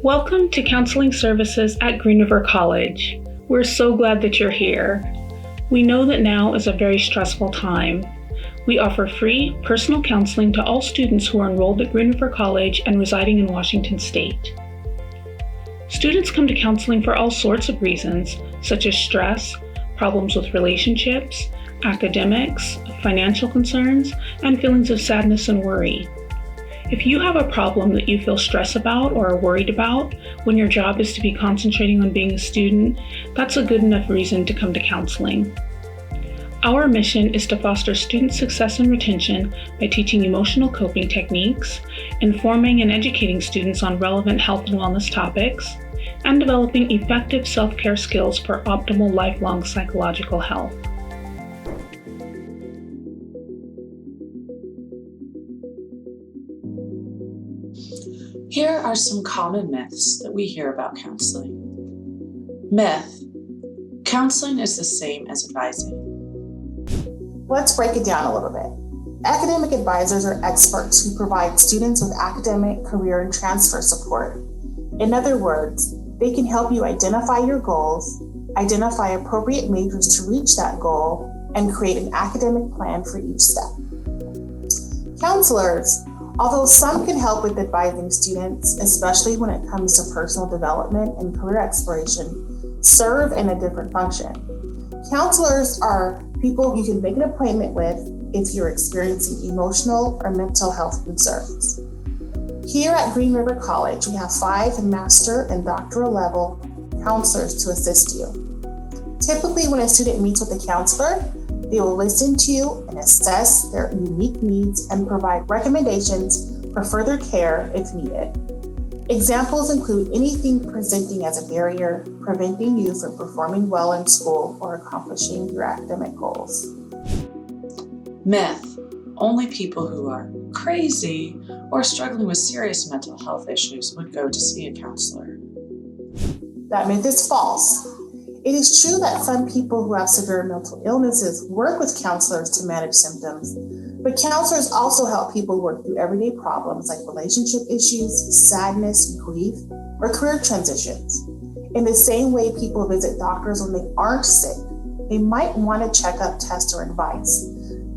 Welcome to Counseling Services at Green River College. We're so glad that you're here. We know that now is a very stressful time. We offer free personal counseling to all students who are enrolled at Green River College and residing in Washington State. Students come to counseling for all sorts of reasons, such as stress, problems with relationships, academics, financial concerns, and feelings of sadness and worry. If you have a problem that you feel stressed about or are worried about when your job is to be concentrating on being a student, that's a good enough reason to come to counseling. Our mission is to foster student success and retention by teaching emotional coping techniques, informing and educating students on relevant health and wellness topics, and developing effective self-care skills for optimal lifelong psychological health. Here are some common myths that we hear about counseling. Myth: counseling is the same as advising. Let's break it down a little bit. Academic advisors are experts who provide students with academic, career, and transfer support. In other words, they can help you identify your goals, identify appropriate majors to reach that goal, and create an academic plan for each step. Counselors, although some can help with advising students, especially when it comes to personal development and career exploration, serve in a different function. Counselors are people you can make an appointment with if you're experiencing emotional or mental health concerns. Here at Green River College, we have 5 master and doctoral level counselors to assist you. Typically, when a student meets with a counselor, they will listen to you and assess their unique needs and provide recommendations for further care if needed. Examples include anything presenting as a barrier, preventing you from performing well in school or accomplishing your academic goals. Myth: only people who are crazy or struggling with serious mental health issues would go to see a counselor. That myth is false. It is true that some people who have severe mental illnesses work with counselors to manage symptoms, but counselors also help people work through everyday problems like relationship issues, sadness, grief, or career transitions. In the same way people visit doctors when they aren't sick, they might want a checkup, test, or advice.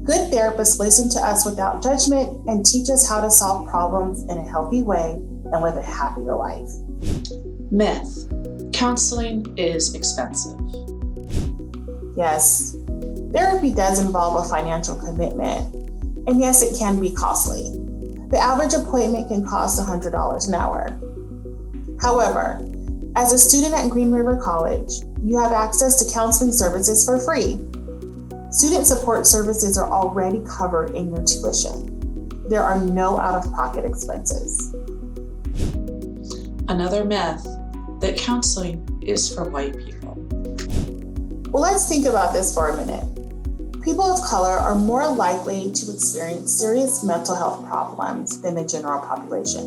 Good therapists listen to us without judgment and teach us how to solve problems in a healthy way and live a happier life. Myth: counseling is expensive. Yes, therapy does involve a financial commitment, and yes, it can be costly. The average appointment can cost $100 an hour. However, as a student at Green River College, you have access to counseling services for free. Student support services are already covered in your tuition. There are no out-of-pocket expenses. Another myth: that counseling is for white people. Well, let's think about this for a minute. People of color are more likely to experience serious mental health problems than the general population.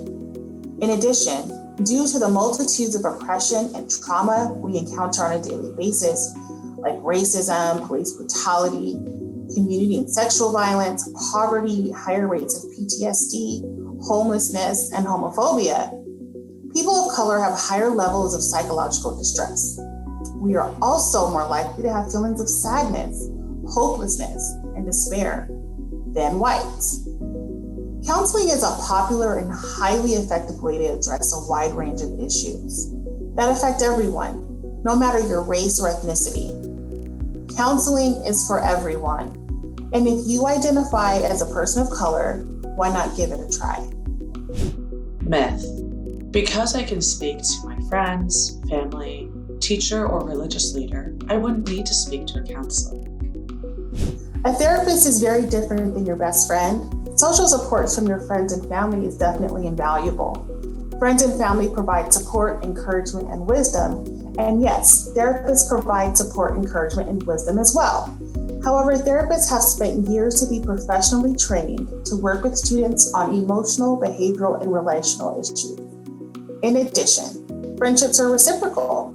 In addition, due to the multitudes of oppression and trauma we encounter on a daily basis, like racism, police brutality, community and sexual violence, poverty, higher rates of PTSD, homelessness, and homophobia, people of color have higher levels of psychological distress. We are also more likely to have feelings of sadness, hopelessness, and despair than whites. Counseling is a popular and highly effective way to address a wide range of issues that affect everyone, no matter your race or ethnicity. Counseling is for everyone, and if you identify as a person of color, why not give it a try? Myth: because I can speak to my friends, family, teacher, or religious leader, I wouldn't need to speak to a counselor. A therapist is very different than your best friend. Social support from your friends and family is definitely invaluable. Friends and family provide support, encouragement, and wisdom. And yes, therapists provide support, encouragement, and wisdom as well. However, therapists have spent years to be professionally trained to work with students on emotional, behavioral, and relational issues. In addition, friendships are reciprocal.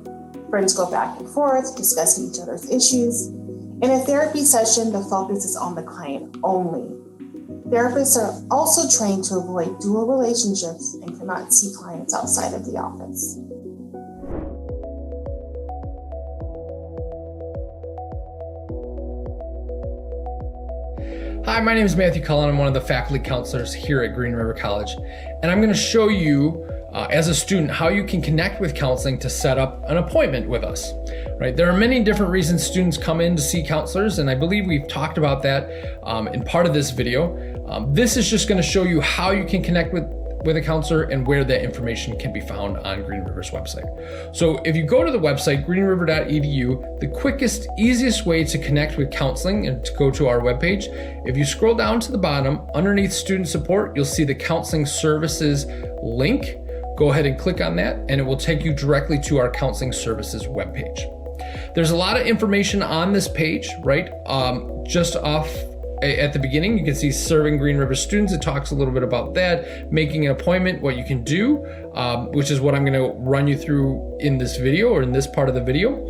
Friends go back and forth, discussing each other's issues. In a therapy session, the focus is on the client only. Therapists are also trained to avoid dual relationships and cannot see clients outside of the office. Hi, my name is Matthew Cullen. I'm one of the faculty counselors here at Green River College, and I'm going to show you as a student how you can connect with counseling to set up an appointment with us. Right? There are many different reasons students come in to see counselors, and I believe we've talked about that in part of this video. This is just going to show you how you can connect with a counselor and where that information can be found on Green River's website. So if you go to the website, greenriver.edu, the quickest, easiest way to connect with counseling and to go to our webpage, if you scroll down to the bottom, underneath student support, you'll see the counseling services link. Go ahead and click on that and it will take you directly to our counseling services webpage. There's a lot of information on this page, right? Just off at the beginning, you can see serving Green River students. It talks a little bit about that, making an appointment, what you can do, which is what I'm going to run you through in this video or in this part of the video.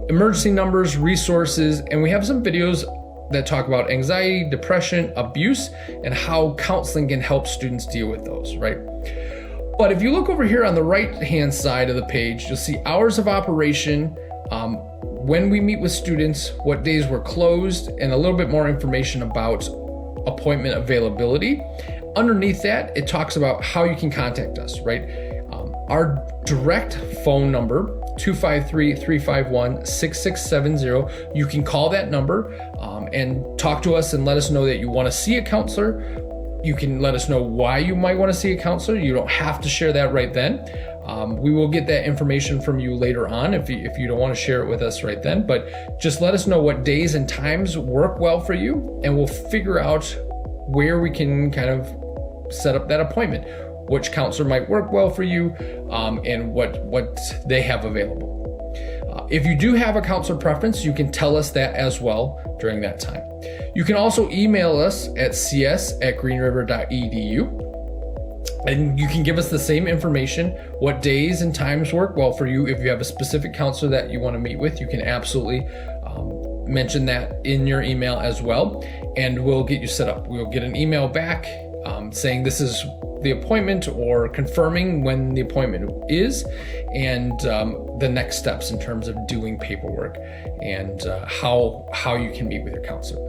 Emergency numbers, resources, and we have some videos that talk about anxiety, depression, abuse, and how counseling can help students deal with those, right? But if you look over here on the right-hand side of the page, you'll see hours of operation, when we meet with students, what days we're closed, and a little bit more information about appointment availability. Underneath that, it talks about how you can contact us, right? Our direct phone number, 253-351-6670. You can call that number and talk to us and let us know that you want to see a counselor. You can let us know why you might want to see a counselor. You don't have to share that right then. We will get that information from you later on if you don't want to share it with us right then, but just let us know what days and times work well for you, and we'll figure out where we can kind of set up that appointment, which counselor might work well for you, and what they have available. If you do have a counselor preference, you can tell us that as well during that time. You can also email us at cs@greenriver.edu. And you can give us the same information, what days and times work well for you. If you have a specific counselor that you want to meet with, you can absolutely mention that in your email as well, and we'll get you set up. We'll get an email back saying this is the appointment or confirming when the appointment is, and the next steps in terms of doing paperwork and how you can meet with your counselor.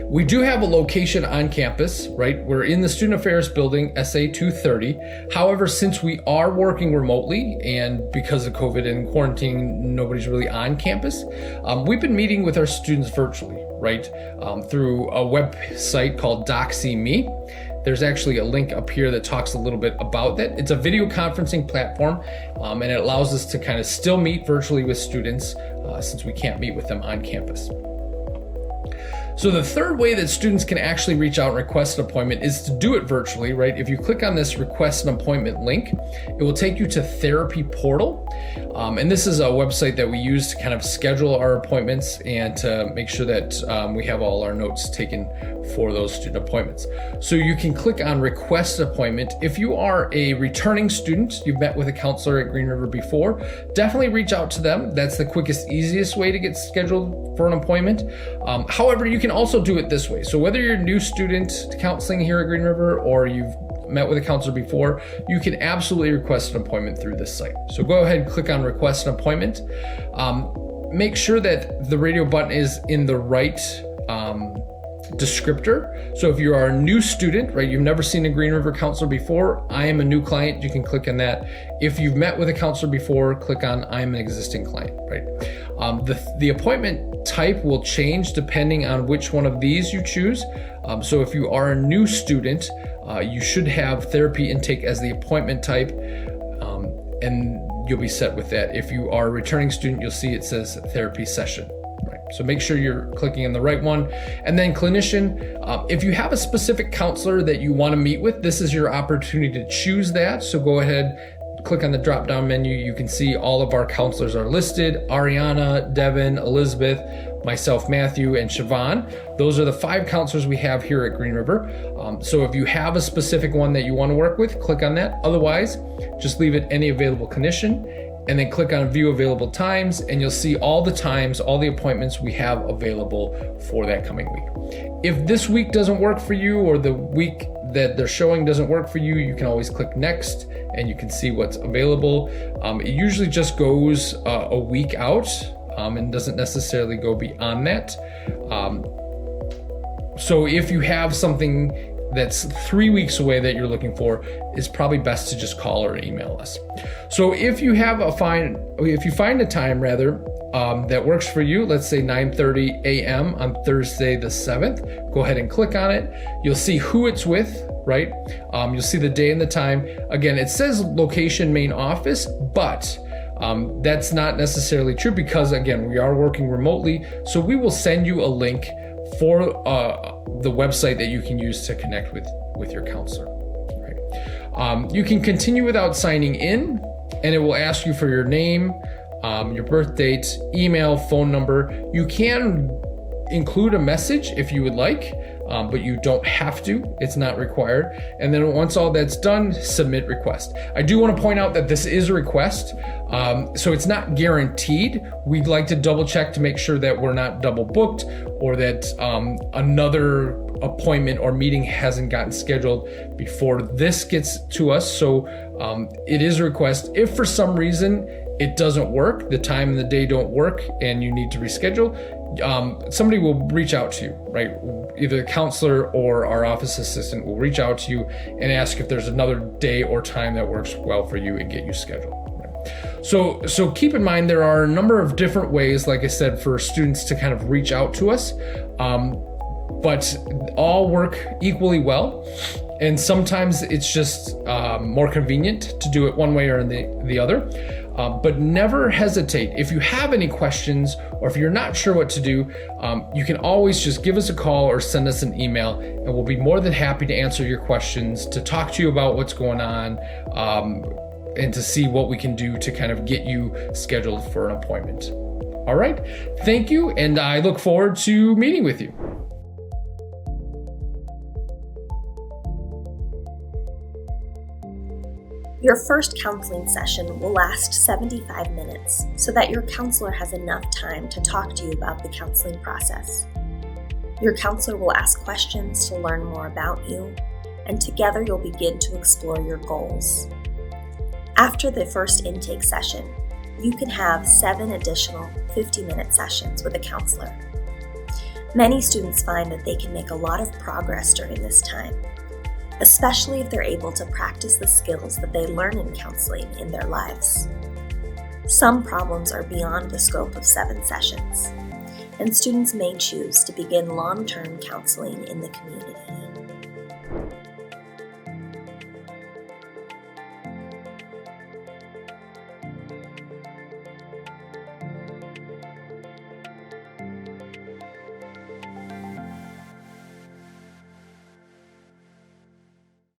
We do have a location on campus, right? We're in the Student Affairs Building, SA 230. However, since we are working remotely and because of COVID and quarantine, nobody's really on campus, we've been meeting with our students virtually, right? Through a website called DocSeeMe. There's actually a link up here that talks a little bit about that. It's a video conferencing platform, and it allows us to kind of still meet virtually with students since we can't meet with them on campus. So the third way that students can actually reach out and request an appointment is to do it virtually, right? If you click on this request an appointment link, it will take you to Therapy Portal. And this is a website that we use to kind of schedule our appointments and to make sure that we have all our notes taken for those student appointments. So you can click on request appointment. If you are a returning student, you've met with a counselor at Green River before, definitely reach out to them. That's the quickest, easiest way to get scheduled for an appointment. However, you can also do it this way. So whether you're a new student to counseling here at Green River or you've met with a counselor before, you can absolutely request an appointment through this site. So go ahead and click on request an appointment. Make sure that the radio button is in the right descriptor. So if you are a new student, right, you've never seen a Green River counselor before, I am a new client, you can click on that. If you've met with a counselor before, click on I'm an existing client, right? The appointment type will change depending on which one of these you choose. So if you are a new student, you should have therapy intake as the appointment type, and you'll be set with that. If you are a returning student, you'll see it says therapy session. So make sure you're clicking on the right one. And then clinician, if you have a specific counselor that you want to meet with, this is your opportunity to choose that. So go ahead, click on the drop-down menu. You can see all of our counselors are listed: Ariana, Devin, Elizabeth, myself, Matthew, and Siobhan. Those are the 5 counselors we have here at Green River. So if you have a specific one that you want to work with, click on that. Otherwise, just leave it any available clinician, and then click on view available times, and you'll see all the times, all the appointments we have available for that coming week. If this week doesn't work for you, or the week that they're showing doesn't work for you, you can always click next and you can see what's available. It usually just goes a week out and doesn't necessarily go beyond that. So if you have something that's 3 weeks away that you're looking for, it's probably best to just call or email us. So if you find a time that works for you, let's say 9:30 a.m. on Thursday the 7th, go ahead and click on it. You'll see who it's with, right? You'll see the day and the time. Again, it says location main office, but that's not necessarily true because, again, we are working remotely. So we will send you a link for the website that you can use to connect with your counselor. Right? You can continue without signing in, and it will ask you for your name, your birth date, email, phone number. You can include a message if you would like, but you don't have to. It's not required. And then once all that's done, submit request. I do want to point out that this is a request, so it's not guaranteed. We'd like to double check to make sure that we're not double booked or that another appointment or meeting hasn't gotten scheduled before this gets to us. So it is a request. If for some reason it doesn't work, the time and the day don't work, and you need to reschedule, somebody will reach out to you, right? Either a counselor or our office assistant will reach out to you and ask if there's another day or time that works well for you and get you scheduled. Right? So keep in mind there are a number of different ways, like I said, for students to kind of reach out to us, but all work equally well. And sometimes it's just more convenient to do it one way or the other. But never hesitate. If you have any questions or if you're not sure what to do, you can always just give us a call or send us an email, and we'll be more than happy to answer your questions, to talk to you about what's going on, and to see what we can do to kind of get you scheduled for an appointment. All right. Thank you, and I look forward to meeting with you. Your first counseling session will last 75 minutes so that your counselor has enough time to talk to you about the counseling process. Your counselor will ask questions to learn more about you, and together you'll begin to explore your goals. After the first intake session, you can have 7 additional 50-minute sessions with a counselor. Many students find that they can make a lot of progress during this time, especially if they're able to practice the skills that they learn in counseling in their lives. Some problems are beyond the scope of 7 sessions, and students may choose to begin long-term counseling in the community.